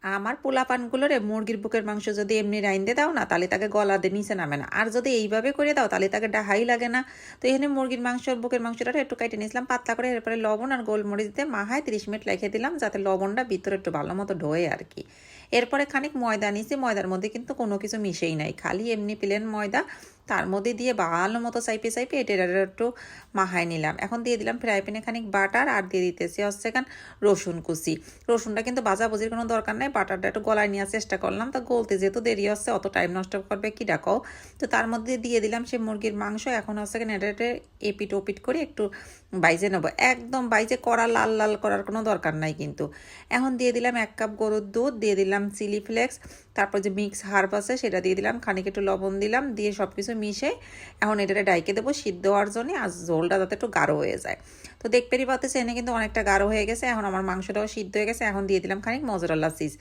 আমার পোলাপানগুলোরে মুরগির বুকের মাংস যদি এমনি রাইন্দে দাও না তাহলে তাকে গলা দিয়ে নিচে নামে না, আর যদি এইভাবে করে দাও তাহলে তাকে ডাহাই লাগে না। তো এখানে মুরগির মাংস বুকের মাংসটা একটু কেটে নিয়েছিলাম পাতলা করে, এরপরে লবণ আর গোলমরিচ দিয়ে মাহায় 30 মিনিট রেখে দিলাম যাতে লবণটা ভিতরে একটু ভালো মতো ঢোয়ে আর কি। এরপরে খানিক ময়দা নিয়েছি, ময়দার মধ্যে কিন্তু কোনো কিছু মিশেই নাই, খালি এমনি প্লেন ময়দা, তার মধ্যে দিয়ে ভালো মতো চাইপে চাইপে এটা একটু মাহায় নিলাম। এখন দিয়ে দিলাম ফ্রাই প্যানে খানিক বাটার, আর দিয়ে দিতেছি হচ্ছে রসুন কুচি। রসুনটা কিন্তু ভাজাভুজির কোনো দরকার নেই, বাটারটা একটু গলায় নেওয়ার চেষ্টা করলাম, তা গলতে যেহেতু দেরি হচ্ছে অত টাইম নষ্ট করবে কি ডাকাও। তো তার মধ্যে দিয়ে দিলাম সে মুরগির মাংস। এখন হচ্ছে এটা এপিট ওপিট করে একটু বাইজে নেবো, একদম বাইজে করা লাল লাল করার কোনো দরকার নাই কিন্তু। এখন দিয়ে দিলাম 1 কাপ গরুর দুধ, দিয়ে দিলাম চিলি ফ্লেক্স, তারপর যে মিক্স হার্ব আছে সেটা দিয়ে দিলাম, খানিক একটু লবণ দিলাম, দিয়ে সব কিছু মিশে এখন এটাতে ডাইকে দেবো সিদ্ধ হওয়ার জন্য, আর ঝোলটা যাতে একটু গাঢ় হয়ে যায়। তো দেখতেই পাচ্ছেন এনে কিন্তু অনেকটা গাঢ় হয়ে গেছে, এখন আমার মাংসটাও সিদ্ধ হয়ে গেছে। এখন দিয়ে দিলাম খানিক মজরেলা চিজ।